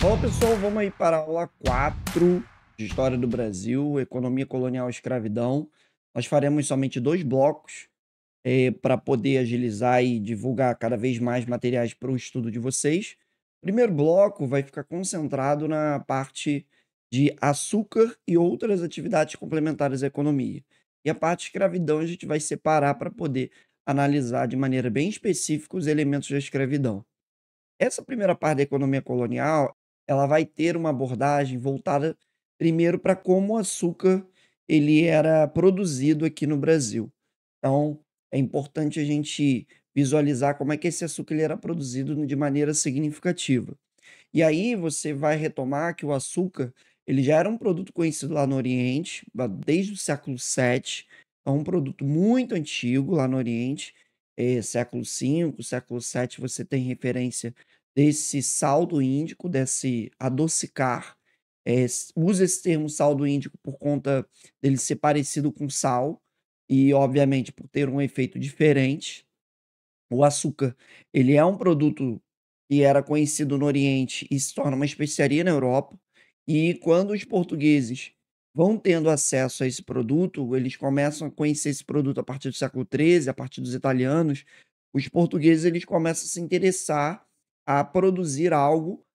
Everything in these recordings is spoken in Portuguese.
Fala pessoal, vamos aí para a aula 4 de História do Brasil, Economia Colonial e Escravidão. Nós faremos somente 2 blocos para poder agilizar e divulgar cada vez mais materiais para o estudo de vocês. O primeiro bloco vai ficar concentrado na parte de açúcar e outras atividades complementares à economia. E a parte de escravidão a gente vai separar para poder analisar de maneira bem específica os elementos da escravidão. Essa primeira parte da economia colonial, ela vai ter uma abordagem voltada primeiro para como o açúcar ele era produzido aqui no Brasil. Então, é importante a gente visualizar como é que esse açúcar ele era produzido de maneira significativa. E aí você vai retomar que o açúcar, ele já era um produto conhecido lá no Oriente, desde o século VII, é um produto muito antigo lá no Oriente, século V, século VII, você tem referência desse saldo índico, desse adocicar, usa esse termo saldo índico por conta dele ser parecido com sal e, obviamente, por ter um efeito diferente. O açúcar, ele é um produto que era conhecido no Oriente e se torna uma especiaria na Europa, e quando os portugueses vão tendo acesso a esse produto, eles começam a conhecer esse produto a partir do século XIII, a partir dos italianos, os portugueses eles começam a se interessar a produzir algo,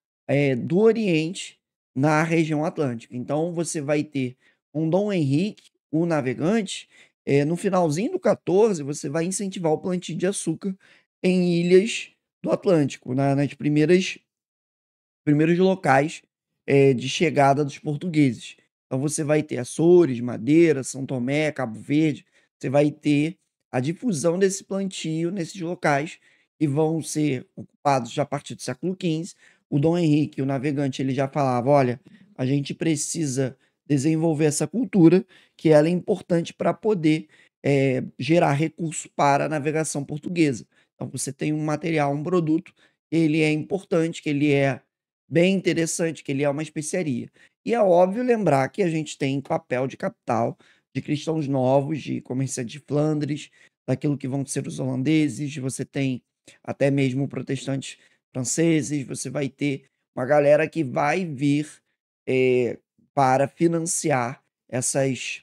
do Oriente na região atlântica. Então você vai ter um Dom Henrique, o navegante, no finalzinho do 14, você vai incentivar o plantio de açúcar em ilhas do Atlântico, nas primeiros locais, de chegada dos portugueses. Então você vai ter Açores, Madeira, São Tomé, Cabo Verde, você vai ter a difusão desse plantio nesses locais, que vão ser ocupados já a partir do século XV. O Dom Henrique, o navegante, ele já falava: "Olha, a gente precisa desenvolver essa cultura, que ela é importante para poder, gerar recurso para a navegação portuguesa". Então você tem um material, um produto, ele é importante, que ele é bem interessante, que ele é uma especiaria. E é óbvio lembrar que a gente tem papel de capital de cristãos novos, de comerciantes de Flandres, daquilo que vão ser os holandeses, você tem até mesmo protestantes franceses, você vai ter uma galera que vai vir, para financiar essas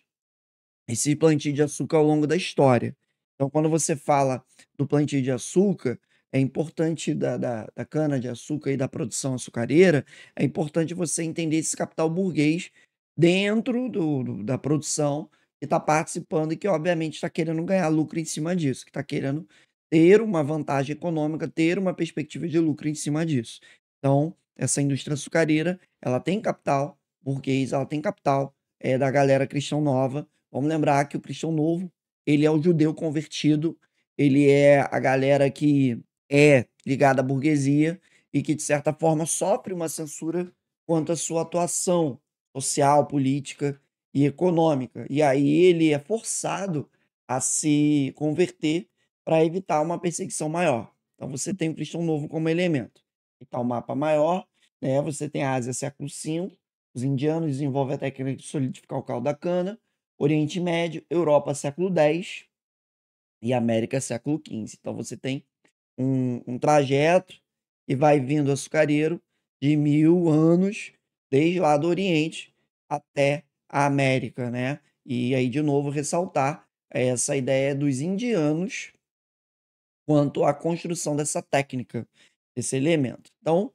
esse plantio de açúcar ao longo da história. Então, quando você fala do plantio de açúcar, é importante da cana-de-açúcar e da produção açucareira, é importante você entender esse capital burguês dentro da produção que está participando e que, obviamente, está querendo ganhar lucro em cima disso, que está querendo ter uma vantagem econômica, ter uma perspectiva de lucro em cima disso. Então, essa indústria açucareira, ela tem capital burguês, ela tem capital da galera cristão nova. Vamos lembrar que o cristão novo, ele é o judeu convertido, ele é a galera que é ligada à burguesia e que, de certa forma, sofre uma censura quanto à sua atuação social, política e econômica. E aí ele é forçado a se converter para evitar uma perseguição maior. Então você tem o cristão novo como elemento. Então, o mapa maior, né, você tem a Ásia século V, os indianos desenvolvem a técnica de solidificar o caldo da cana, Oriente Médio, Europa século X e América século XV. Então você tem um trajeto que vai vindo açucareiro de 1000 anos, desde lá do Oriente até a América, né. E aí, de novo, ressaltar essa ideia dos indianos quanto à construção dessa técnica, desse elemento. Então,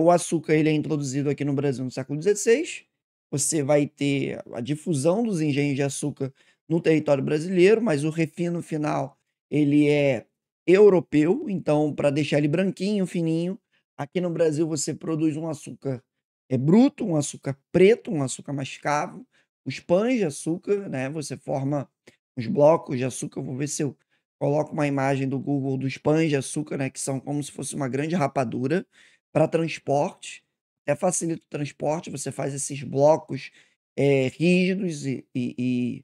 o açúcar ele é introduzido aqui no Brasil no século XVI, você vai ter a difusão dos engenhos de açúcar no território brasileiro, mas o refino final ele é europeu, então para deixar ele branquinho, fininho, aqui no Brasil você produz um açúcar, bruto, um açúcar preto, um açúcar mascavo, os pães de açúcar, né, você forma os blocos de açúcar, eu vou ver se eu coloco uma imagem do Google dos pães de açúcar, né, que são como se fosse uma grande rapadura para transporte, até facilita o transporte, você faz esses blocos, rígidos e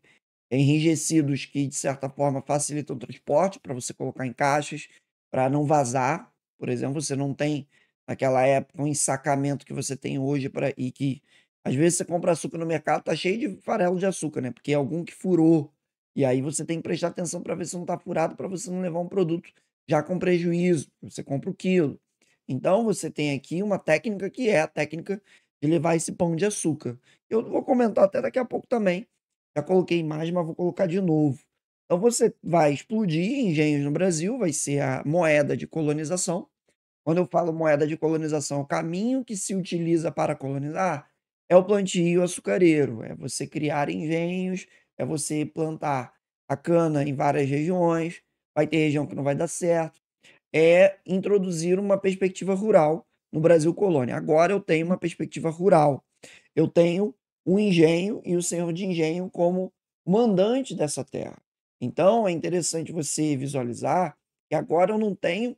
enrijecidos que, de certa forma, facilitam o transporte para você colocar em caixas, para não vazar. Por exemplo, você não tem, naquela época, um ensacamento que você tem hoje para e que, às vezes, você compra açúcar no mercado, tá cheio de farelo de açúcar, né, porque é algum que furou. E aí você tem que prestar atenção para ver se não está furado, para você não levar um produto já com prejuízo, você compra o quilo. Então você tem aqui uma técnica que é a técnica de levar esse pão de açúcar. Eu vou comentar até daqui a pouco também. Já coloquei imagem, mas vou colocar de novo. Então você vai explodir engenhos no Brasil, vai ser a moeda de colonização. Quando eu falo moeda de colonização, o caminho que se utiliza para colonizar é o plantio açucareiro, é você criar engenhos, é você plantar a cana em várias regiões, vai ter região que não vai dar certo, é introduzir uma perspectiva rural no Brasil colônia. Agora eu tenho uma perspectiva rural. Eu tenho o engenho e o senhor de engenho como mandante dessa terra. Então é interessante você visualizar que agora eu não tenho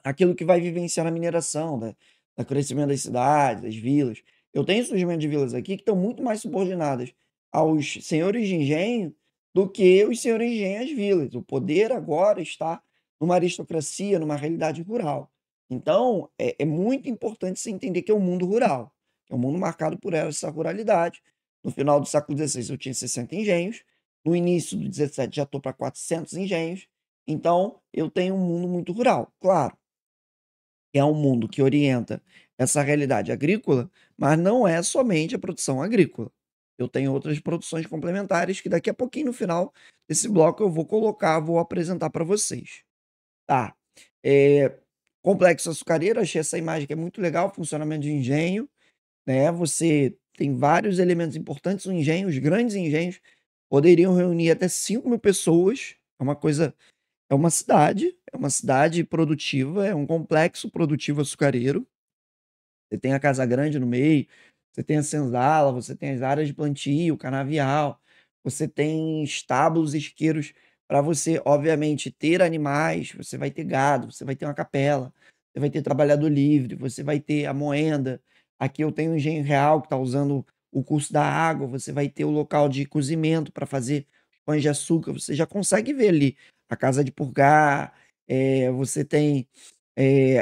aquilo que vai vivenciar na mineração, da crescimento das cidades, das vilas. Eu tenho surgimento de vilas aqui que estão muito mais subordinadas aos senhores de engenho do que os senhores de engenho às vilas. O poder agora está numa aristocracia, numa realidade rural. Então, é muito importante você entender que é um mundo rural, que é um mundo marcado por essa ruralidade. No final do século XVI eu tinha 60 engenhos, no início do XVII já estou para 400 engenhos, então eu tenho um mundo muito rural. Claro, é um mundo que orienta essa realidade agrícola, mas não é somente a produção agrícola. Eu tenho outras produções complementares que daqui a pouquinho, no final desse bloco, eu vou colocar, vou apresentar para vocês. Tá. Eh, Complexo açucareiro, achei essa imagem que é muito legal, funcionamento de engenho, né? Você tem vários elementos importantes, um engenho, os grandes engenhos poderiam reunir até 5.000 pessoas, é uma coisa é uma cidade produtiva, é um complexo produtivo açucareiro. Você tem a Casa Grande no meio, você tem a senzala, você tem as áreas de plantio, canavial, você tem estábulos, isqueiros para você, obviamente, ter animais, você vai ter gado, você vai ter uma capela, você vai ter trabalhador livre, você vai ter a moenda. Aqui eu tenho o engenho real que está usando o curso da água, você vai ter o local de cozimento para fazer pães de açúcar, você já consegue ver ali a casa de purgar, você tem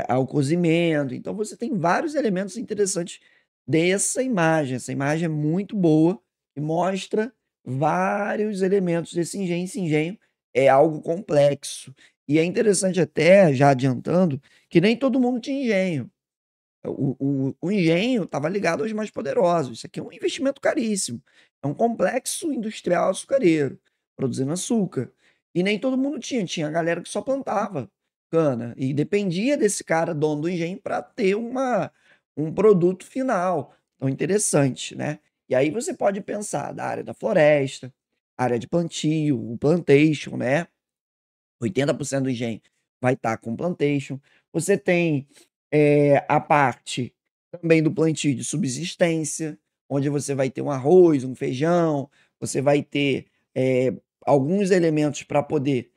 ao cozimento. Então você tem vários elementos interessantes dessa imagem. Essa imagem é muito boa e mostra vários elementos desse engenho. Esse engenho é algo complexo. E é interessante até, já adiantando, que nem todo mundo tinha engenho. O engenho estava ligado aos mais poderosos. Isso aqui é um investimento caríssimo. É um complexo industrial açucareiro, produzindo açúcar. E nem todo mundo tinha. Tinha a galera que só plantava cana. E dependia desse cara, dono do engenho, para ter um produto final. Então, interessante, né? E aí você pode pensar da área da floresta, área de plantio, o plantation, né? 80% do engenho vai estar com plantation. Você tem, a parte também do plantio de subsistência, onde você vai ter um arroz, um feijão, você vai ter, alguns elementos para poder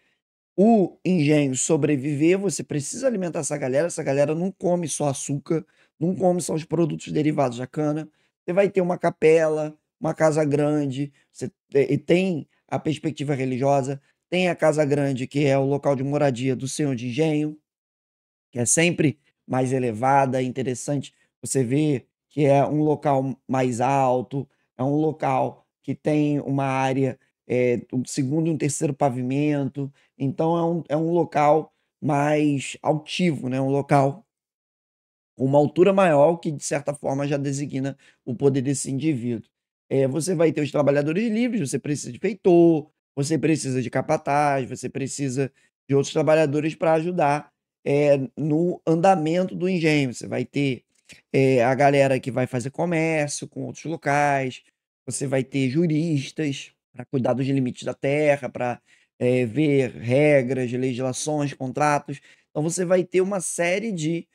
o engenho sobreviver, você precisa alimentar essa galera não come só açúcar, não come só os produtos derivados da cana. Você vai ter uma capela, uma casa grande, você e tem a perspectiva religiosa, tem a casa grande, que é o local de moradia do senhor de engenho, que é sempre mais elevada, é interessante você ver que é um local mais alto, é um local que tem uma área, um segundo e um terceiro pavimento, então é um local mais altivo, né, um local com uma altura maior que de certa forma já designa o poder desse indivíduo. Você vai ter os trabalhadores livres, você precisa de feitor, você precisa de capataz, você precisa de outros trabalhadores para ajudar, no andamento do engenho. Você vai ter, a galera que vai fazer comércio com outros locais, você vai ter juristas para cuidar dos limites da terra, para, ver regras, legislações, contratos. Então você vai ter uma série de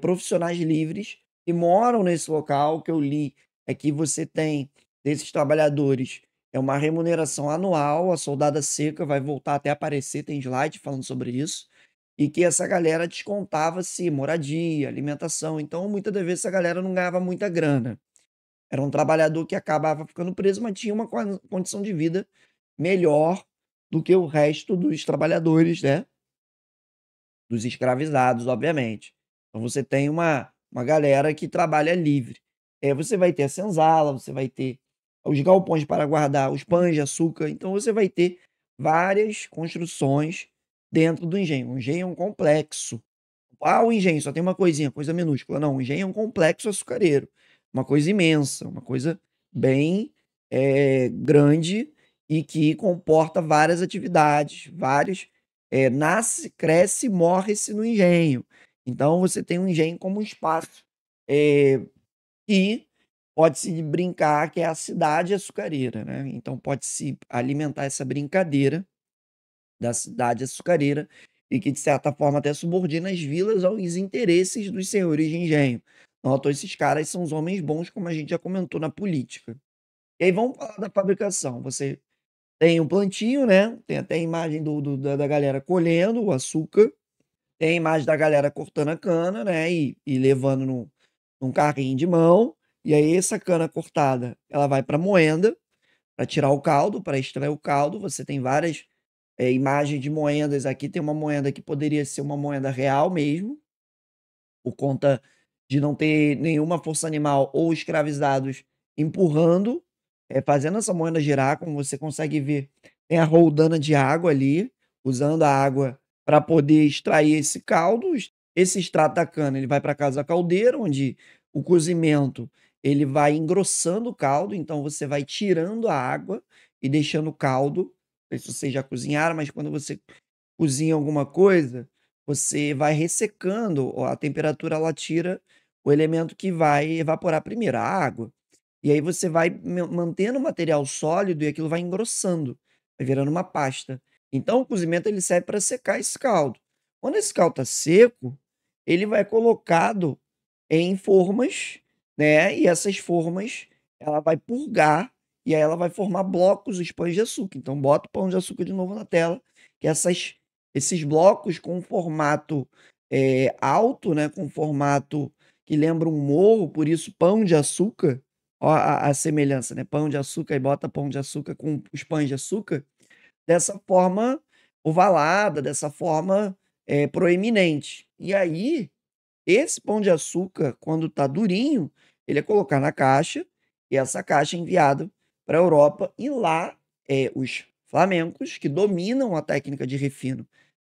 profissionais livres que moram nesse local. O que eu li é que você tem, desses trabalhadores, é uma remuneração anual, a soldada seca vai voltar até a aparecer, tem slide falando sobre isso, e que essa galera descontava-se moradia, alimentação, então muitas das vezes essa galera não ganhava muita grana. Era um trabalhador que acabava ficando preso, mas tinha uma condição de vida melhor do que o resto dos trabalhadores, né? Dos escravizados, obviamente. Então você tem uma galera que trabalha livre. Você vai ter a senzala, você vai ter os galpões para guardar os pães de açúcar, então você vai ter várias construções dentro do engenho. O engenho é um complexo, Ah, o engenho só tem uma coisinha, coisa minúscula. Não, o engenho é um complexo açucareiro, uma coisa imensa, uma coisa bem, grande e que comporta várias atividades, vários nasce, cresce e morre-se no engenho. Então você tem um engenho como um espaço, que pode-se brincar que é a cidade açucareira, né, então pode-se alimentar essa brincadeira da cidade açucareira e que, de certa forma, até subordina as vilas aos interesses dos senhores de engenho. Notam, esses caras são os homens bons, como a gente já comentou na política. E aí vamos falar da fabricação. Você tem o plantio, né? Tem até a imagem da galera colhendo o açúcar, tem a imagem da galera cortando a cana, né? E levando num carrinho de mão. E aí, essa cana cortada, ela vai para moenda, para tirar o caldo, para extrair o caldo. Você tem várias imagens de moedas aqui. Tem uma moeda que poderia ser uma moeda real mesmo, por conta de não ter nenhuma força animal ou escravizados empurrando, fazendo essa moeda girar, como você consegue ver, tem a roldana de água ali, usando a água para poder extrair esse caldo. Esse extrato da cana, ele vai para casa da caldeira, onde o cozimento, ele vai engrossando o caldo, então você vai tirando a água e deixando o caldo. Não sei se vocês já cozinharam, mas quando você cozinha alguma coisa, você vai ressecando, a temperatura ela tira o elemento que vai evaporar primeiro, a água. E aí você vai mantendo o material sólido e aquilo vai engrossando, vai virando uma pasta. Então o cozimento ele serve para secar esse caldo. Quando esse caldo está seco, ele vai colocado em formas, né? E essas formas ela vai purgar e aí ela vai formar blocos, os pães de açúcar. Então bota o pão de açúcar de novo na tela, que esses blocos com formato alto, né? Com formato que lembra um morro, por isso pão de açúcar. Ó a semelhança, né, pão de açúcar e bota pão de açúcar com os pães de açúcar, dessa forma ovalada, dessa forma, proeminente. E aí, esse pão de açúcar, quando tá durinho, ele é colocado na caixa, e essa caixa é enviada pra Europa, e lá, os flamencos, que dominam a técnica de refino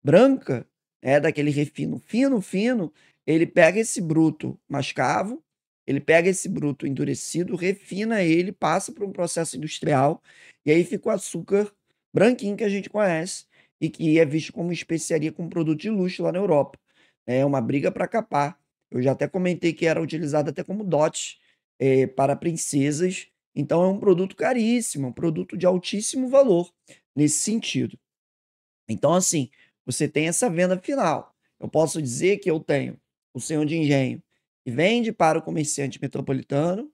branca, daquele refino fino, fino, ele pega esse bruto mascavo, ele pega esse bruto endurecido, refina ele, passa por um processo industrial, e aí fica o açúcar branquinho que a gente conhece e que é visto como especiaria, como produto de luxo lá na Europa. É uma briga para capar. Eu já até comentei que era utilizado até como dote, para princesas, então é um produto caríssimo, um produto de altíssimo valor nesse sentido. Então, assim, você tem essa venda final. Eu posso dizer que eu tenho o senhor de engenho que vende para o comerciante metropolitano,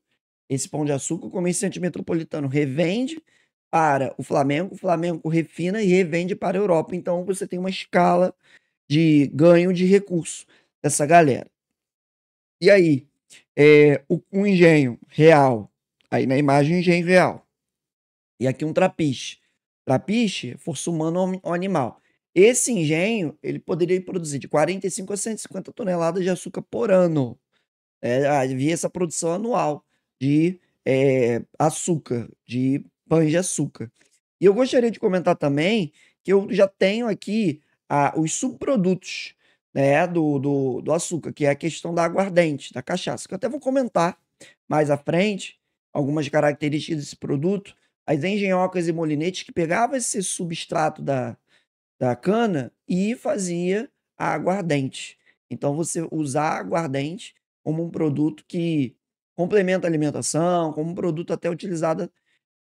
esse pão de açúcar, o comerciante metropolitano revende para o Flamengo refina e revende para a Europa. Então, você tem uma escala de ganho de recurso dessa galera. E aí, o engenho real, aí na imagem, o engenho real. E aqui um trapiche. Trapiche, força humana ou animal. Esse engenho, ele poderia produzir de 45 a 150 toneladas de açúcar por ano. Havia essa produção anual de açúcar, de pães de açúcar. E eu gostaria de comentar também que eu já tenho aqui os subprodutos, né, do açúcar, que é a questão da aguardente, da cachaça, que eu até vou comentar mais à frente, algumas características desse produto. As engenhocas e molinetes que pegavam esse substrato da cana e fazia a aguardente. Então você usar a aguardente como um produto que complementa a alimentação, como um produto até utilizado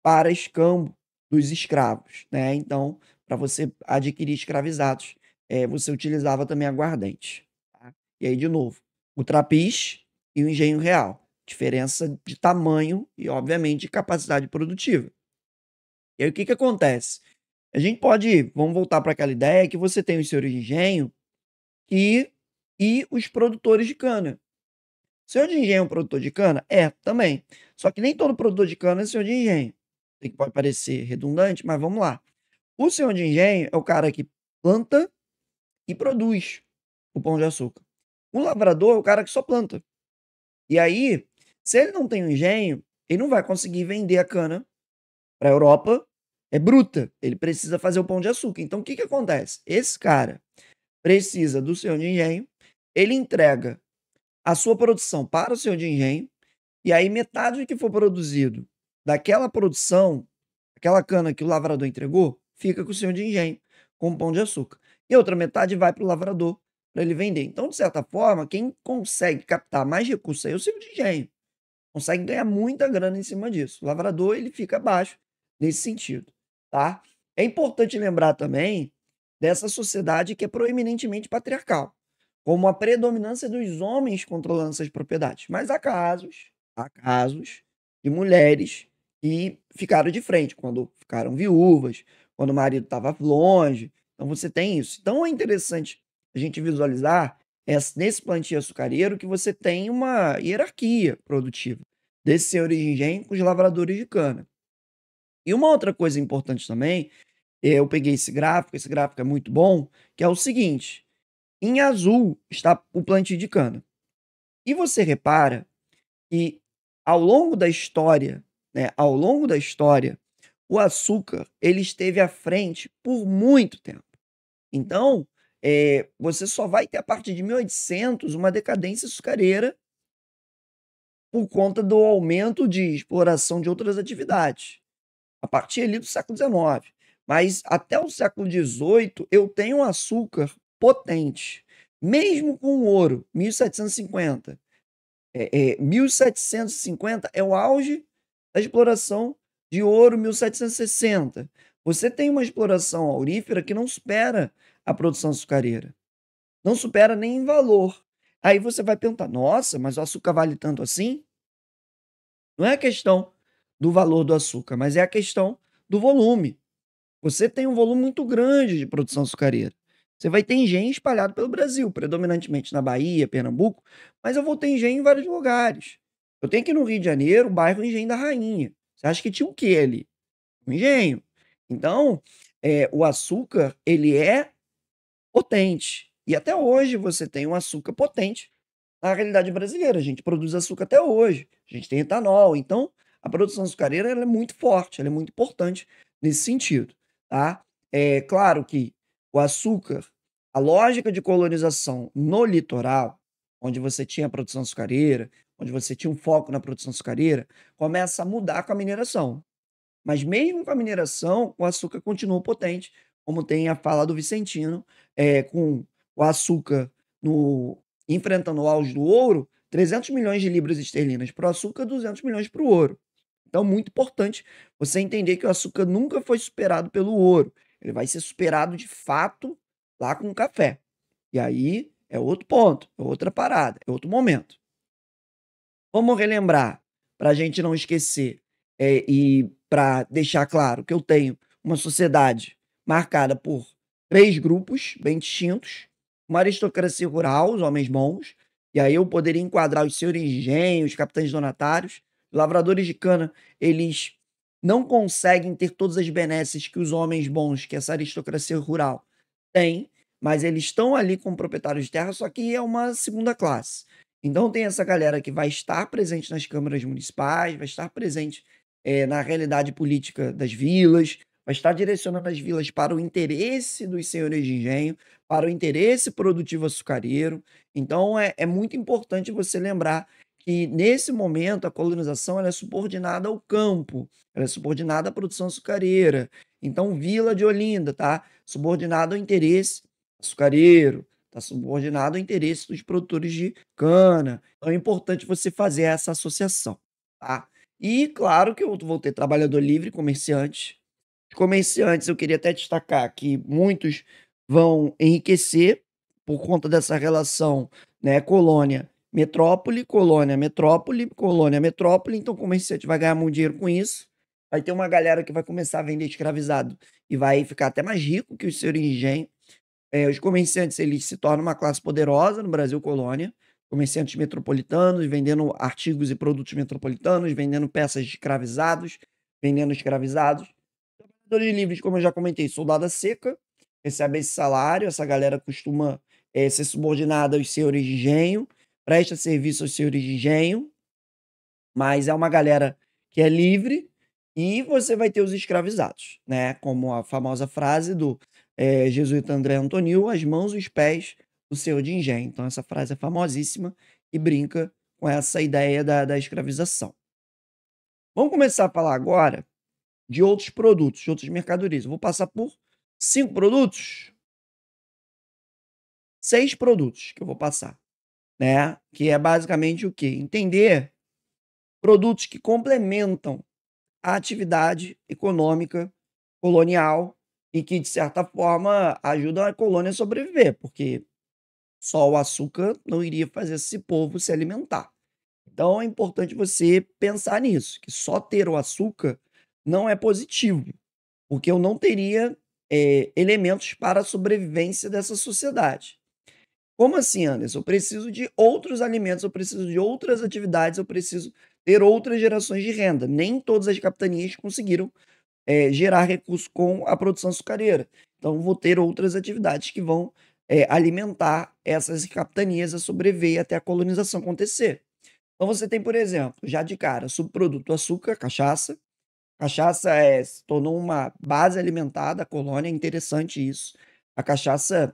para escambo dos escravos, né. Então, para você adquirir escravizados, você utilizava também aguardente, tá. E aí, de novo, o trapiche e o engenho real, diferença de tamanho e, obviamente, de capacidade produtiva. E aí o que que acontece? A gente pode vamos voltar para aquela ideia que você tem os senhores de engenho e os produtores de cana. Senhor de engenho é um produtor de cana? É, também. Só que nem todo produtor de cana é senhor de engenho. Sei que pode parecer redundante, mas vamos lá. O senhor de engenho é o cara que planta e produz o pão de açúcar. O lavrador é o cara que só planta. E aí, se ele não tem um engenho, ele não vai conseguir vender a cana para a Europa, é bruta. Ele precisa fazer o pão de açúcar. Então o que que acontece? Esse cara precisa do senhor de engenho, ele entrega a sua produção para o senhor de engenho, e aí metade do que for produzido daquela produção, aquela cana que o lavrador entregou, fica com o senhor de engenho, com pão de açúcar. E a outra metade vai para o lavrador, para ele vender. Então, de certa forma, quem consegue captar mais recursos aí é o senhor de engenho. Consegue ganhar muita grana em cima disso. O lavrador, ele fica abaixo nesse sentido, tá? É importante lembrar também dessa sociedade que é proeminentemente patriarcal, como a predominância dos homens controlando essas propriedades. Mas há casos de mulheres que ficaram de frente, quando ficaram viúvas, quando o marido estava longe. Então você tem isso. Então é interessante a gente visualizar nesse plantio açucareiro que você tem uma hierarquia produtiva desses senhores de engenho com os lavradores de cana. E uma outra coisa importante também, eu peguei esse gráfico é muito bom, que é o seguinte: em azul está o plantio de cana. E você repara que ao longo da história, né, ao longo da história, o açúcar ele esteve à frente por muito tempo. Então, você só vai ter a partir de 1800 uma decadência açucareira por conta do aumento de exploração de outras atividades, a partir ali do século XIX. Mas até o século XVIII eu tenho um açúcar potente, mesmo com o ouro, 1750. 1750 é o auge da exploração de ouro, 1760. Você tem uma exploração aurífera que não supera a produção açucareira, não supera nem em valor. Aí você vai perguntar: "Nossa, mas o açúcar vale tanto assim?" Não é a questão do valor do açúcar, mas é a questão do volume. Você tem um volume muito grande de produção açucareira. Você vai ter engenho espalhado pelo Brasil, predominantemente na Bahia, Pernambuco, mas eu vou ter engenho em vários lugares. Eu tenho aqui no Rio de Janeiro o bairro Engenho da Rainha. Você acha que tinha o quê ali? Um engenho. Então, o açúcar, ele é potente. E até hoje você tem um açúcar potente na realidade brasileira. A gente produz açúcar até hoje. A gente tem etanol. Então, a produção açucareira ela é muito forte, ela é muito importante nesse sentido, tá? É claro que o açúcar, a lógica de colonização no litoral, onde você tinha a produção açucareira, onde você tinha um foco na produção açucareira, começa a mudar com a mineração. Mas mesmo com a mineração, o açúcar continua potente, como tem a fala do Vicentino, com o açúcar no enfrentando o auge do ouro, 300 milhões de libras esterlinas para o açúcar, 200 milhões para o ouro. Então, muito importante você entender que o açúcar nunca foi superado pelo ouro. Ele vai ser superado de fato lá com o café. E aí é outro ponto, é outra parada, é outro momento. Vamos relembrar, para a gente não esquecer, e para deixar claro que eu tenho uma sociedade marcada por 3 grupos bem distintos: uma aristocracia rural, os homens bons, e aí eu poderia enquadrar os senhores de engenho, os capitães donatários. Os lavradores de cana, eles não conseguem ter todas as benesses que os homens bons, que essa aristocracia rural tem, mas eles estão ali como proprietários de terra, só que é uma segunda classe. Então tem essa galera que vai estar presente nas câmaras municipais, vai estar presente, na realidade política das vilas, vai estar direcionando as vilas para o interesse dos senhores de engenho, para o interesse produtivo açucareiro. Então é muito importante você lembrar que, nesse momento, a colonização ela é subordinada ao campo, ela é subordinada à produção açucareira. Então Vila de Olinda tá subordinado ao interesse açucareiro, está subordinado ao interesse dos produtores de cana. Então é importante você fazer essa associação, tá? E claro que eu vou ter trabalhador livre, comerciante. Os comerciantes, eu queria até destacar que muitos vão enriquecer por conta dessa relação, né, colônia-metrópole, colônia-metrópole, colônia-metrópole. Então o comerciante vai ganhar muito dinheiro com isso. Vai ter uma galera que vai começar a vender escravizado e vai ficar até mais rico que os senhores de engenho. Os comerciantes, eles se tornam uma classe poderosa no Brasil colônia, comerciantes metropolitanos vendendo artigos e produtos metropolitanos, vendendo peças de escravizados, vendendo escravizados. Trabalhadores livres, como eu já comentei, soldada seca, recebe esse salário, essa galera costuma, ser subordinada aos senhores de engenho, presta serviço aos senhores de engenho, mas é uma galera que é livre, e você vai ter os escravizados, né, como a famosa frase do, jesuíta André Antonil: "As mãos e os pés do senhor de engenho. Então essa frase é famosíssima e brinca com essa ideia da escravização. Vamos começar a falar agora de outros produtos, de outras mercadorias. Eu vou passar por 5 produtos, 6 produtos que eu vou passar, né, que é basicamente o quê? Entender produtos que complementam a atividade econômica colonial e que, de certa forma, ajudam a colônia a sobreviver, porque só o açúcar não iria fazer esse povo se alimentar. Então é importante você pensar nisso, que só ter o açúcar não é positivo, porque eu não teria, elementos para a sobrevivência dessa sociedade. Como assim, Anderson? Eu preciso de outros alimentos, eu preciso de outras atividades, eu preciso ter outras gerações de renda. Nem todas as capitanias conseguiram, gerar recursos com a produção açucareira. Então vou ter outras atividades que vão, alimentar essas capitanias a sobreviver até a colonização acontecer. Então você tem, por exemplo, já de cara, subproduto açúcar, cachaça. Cachaça, se tornou uma base alimentar da colônia, é interessante isso. A cachaça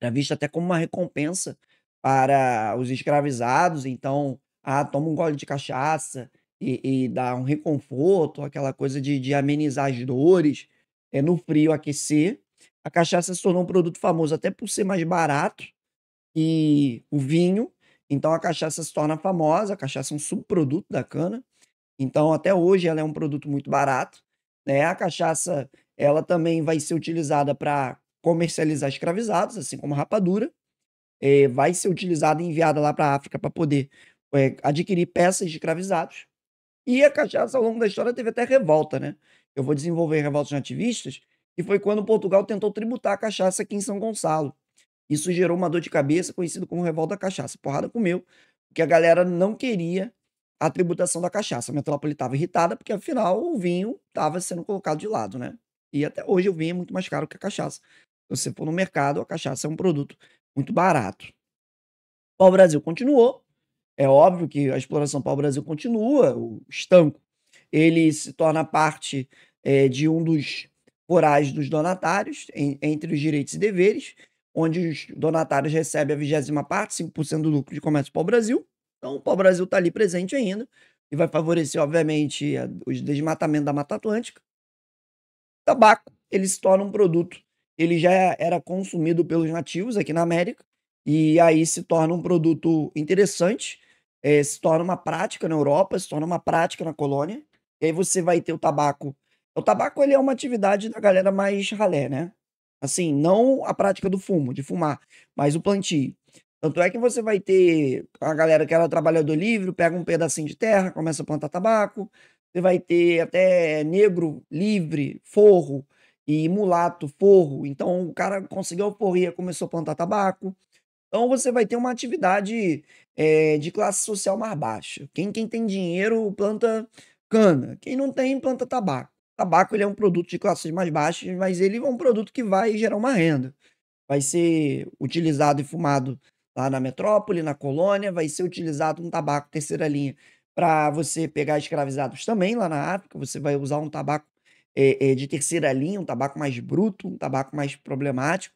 era vista até como uma recompensa para os escravizados, então, toma um gole de cachaça e dá um reconforto, aquela coisa de amenizar as dores, no frio aquecer. A cachaça se tornou um produto famoso até por ser mais barato que o vinho, então a cachaça se torna famosa, a cachaça é um subproduto da cana, então até hoje ela é um produto muito barato, né. A cachaça, ela também vai ser utilizada para comercializar escravizados, assim como a rapadura, vai ser utilizada e enviada lá para a África para poder, adquirir peças de escravizados. E a cachaça ao longo da história teve até revolta, né. Eu vou desenvolver revoltas nativistas, que foi quando Portugal tentou tributar a cachaça aqui em São Gonçalo. Isso gerou uma dor de cabeça conhecido como revolta da cachaça. Porrada comeu, porque a galera não queria a tributação da cachaça. A metrópole estava irritada, porque afinal o vinho estava sendo colocado de lado, né. E até hoje o vinho é muito mais caro que a cachaça. Se você for no mercado, a cachaça é um produto muito barato. O pau-brasil continuou, é óbvio que a exploração pau-brasil continua, o estanco, ele se torna parte, de um dos corais dos donatários, entre os direitos e deveres, onde os donatários recebem a 20ª parte, 5% do lucro de comércio pau-brasil. Então o pau-brasil está ali presente ainda, e vai favorecer obviamente os desmatamento da Mata Atlântica. Tabaco, ele se torna um produto, ele já era consumido pelos nativos aqui na América, e aí se torna um produto interessante, se torna uma prática na Europa, se torna uma prática na colônia, e aí você vai ter o tabaco ele é uma atividade da galera mais ralé, né, assim, não a prática do fumo, de fumar, mas o plantio. Tanto é que você vai ter a galera que era trabalhador livre, pega um pedacinho de terra, começa a plantar tabaco, você vai ter até negro livre, forro, e mulato, forro. Então o cara conseguiu a alforria, começou a plantar tabaco. Então você vai ter uma atividade, de classe social mais baixa. Quem tem dinheiro planta cana, quem não tem planta tabaco. Tabaco ele é um produto de classes mais baixas, mas ele é um produto que vai gerar uma renda. Vai ser utilizado e fumado lá na metrópole, na colônia, vai ser utilizado um tabaco terceira linha para você pegar escravizados também lá na África, você vai usar um tabaco, de terceira linha, um tabaco mais bruto, um tabaco mais problemático,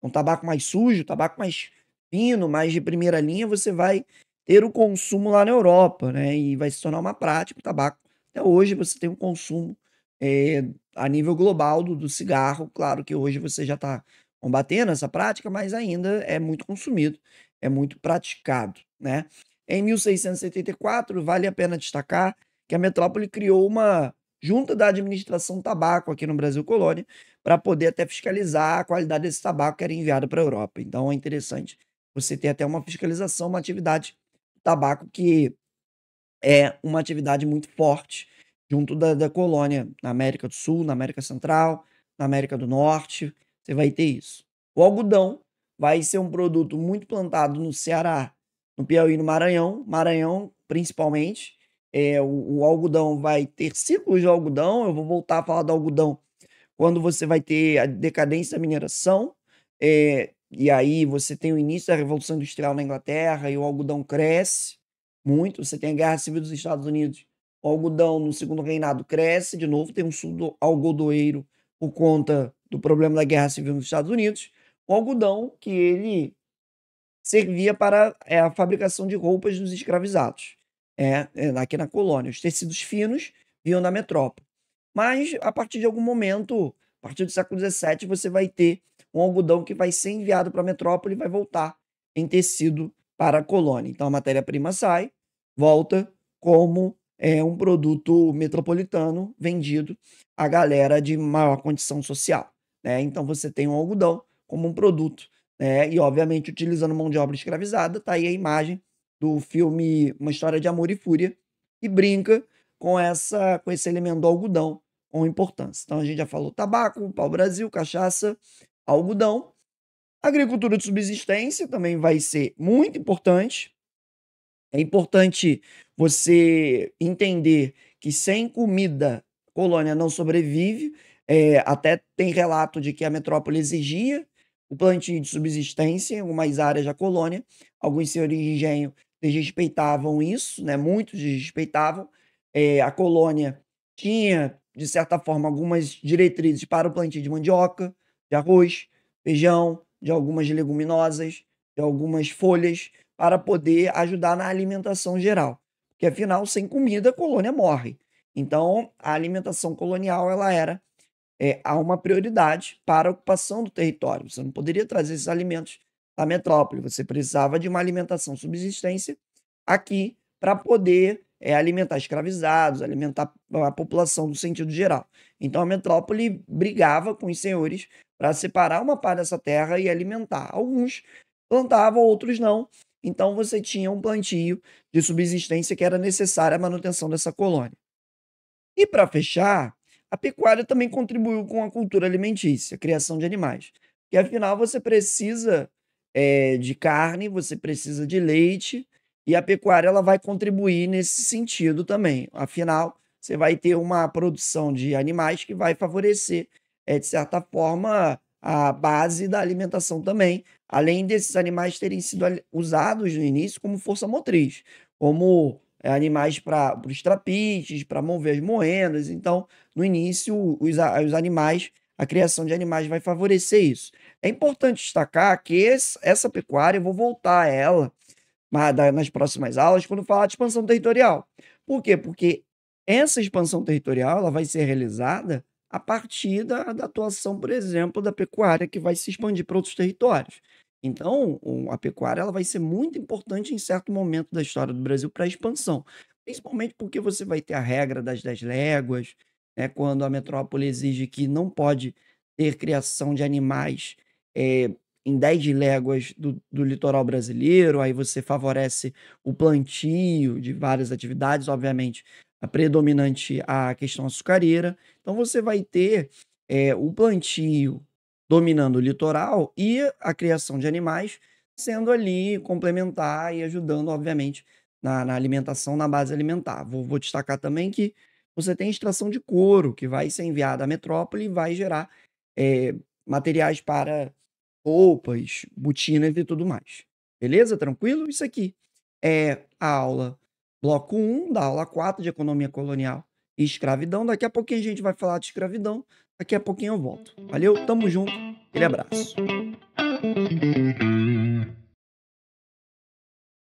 um tabaco mais sujo, um tabaco mais fino, mais de primeira linha, você vai ter o consumo lá na Europa, né, e vai se tornar uma prática o tabaco. Até hoje você tem um consumo, a nível global do cigarro, claro que hoje você já está combatendo essa prática, mas ainda é muito consumido, é muito praticado, né. Em 1674, vale a pena destacar que a metrópole criou uma junta da administração do tabaco aqui no Brasil colônia, para poder até fiscalizar a qualidade desse tabaco que era enviado pra Europa. Então é interessante você ter até uma fiscalização, uma atividade do tabaco que é uma atividade muito forte junto da colônia, na América do Sul, na América Central, na América do Norte, você vai ter isso. O algodão vai ser um produto muito plantado no Ceará, no Piauí e no Maranhão, Maranhão principalmente. O algodão vai ter ciclos de algodão, eu vou voltar a falar do algodão quando você vai ter a decadência da mineração, e aí você tem o início da Revolução Industrial na Inglaterra e o algodão cresce muito, você tem a Guerra Civil dos Estados Unidos, o algodão no segundo reinado cresce de novo, tem um sul algodoeiro por conta do problema da Guerra Civil nos Estados Unidos. O algodão que ele servia para a fabricação de roupas dos escravizados, aqui na colônia. Os tecidos finos vinham da metrópole. Mas, a partir de algum momento, a partir do século XVII, você vai ter um algodão que vai ser enviado para a metrópole e vai voltar em tecido para a colônia. Então, a matéria-prima sai, volta como um produto metropolitano vendido à galera de maior condição social, né? Então, você tem o algodão como um produto, né? E, obviamente, utilizando mão de obra escravizada, tá aí a imagem do filme Uma História de Amor e Fúria, que brinca com esse elemento do algodão com importância. Então, a gente já falou tabaco, pau-brasil, cachaça, algodão. Agricultura de subsistência também vai ser muito importante. É importante você entender que sem comida, a colônia não sobrevive. Até tem relato de que a metrópole exigia o plantio de subsistência em algumas áreas da colônia. Alguns senhores de engenho desrespeitavam isso, né, muitos desrespeitavam. A colônia tinha, de certa forma, algumas diretrizes para o plantio de mandioca, de arroz, feijão, de algumas leguminosas, de algumas folhas, para poder ajudar na alimentação geral, porque afinal sem comida a colônia morre. Então a alimentação colonial ela era, a uma prioridade para a ocupação do território, você não poderia trazer esses alimentos da metrópole, você precisava de uma alimentação subsistência aqui para poder, alimentar escravizados, alimentar a população no sentido geral. Então a metrópole brigava com os senhores para separar uma parte dessa terra e alimentar. Alguns plantavam, outros não. Então você tinha um plantio de subsistência que era necessário à manutenção dessa colônia. E para fechar, a pecuária também contribuiu com a cultura alimentícia, a criação de animais. Porque afinal você precisa, de carne, você precisa de leite, e a pecuária ela vai contribuir nesse sentido também. Afinal, você vai ter uma produção de animais que vai favorecer, de certa forma, a base da alimentação também, além desses animais terem sido usados no início como força motriz, como animais para os trapiches, para mover as moendas. Então, no início, os animais, a criação de animais vai favorecer isso. É importante destacar que essa pecuária, eu vou voltar a ela nas próximas aulas, quando falar de expansão territorial. Por quê? Porque essa expansão territorial ela vai ser realizada a partir da atuação, por exemplo, da pecuária que vai se expandir para outros territórios. Então, a pecuária ela vai ser muito importante em certo momento da história do Brasil para a expansão, principalmente porque você vai ter a regra das 10 léguas, né, quando a metrópole exige que não pode ter criação de animais eh, em 10 léguas do litoral brasileiro, aí você favorece o plantio de várias atividades, obviamente, a predominante a questão açucareira. Então você vai ter, o plantio dominando o litoral e a criação de animais sendo ali complementar e ajudando, obviamente, na alimentação, na base alimentar. Vou destacar também que você tem extração de couro, que vai ser enviada à metrópole e vai gerar, eh, materiais para roupas, botinas e tudo mais. Beleza? Tranquilo? Isso aqui é a aula bloco um da aula 4 de Economia Colonial e Escravidão. Daqui a pouquinho a gente vai falar de escravidão, daqui a pouquinho eu volto. Valeu, tamo junto, aquele abraço.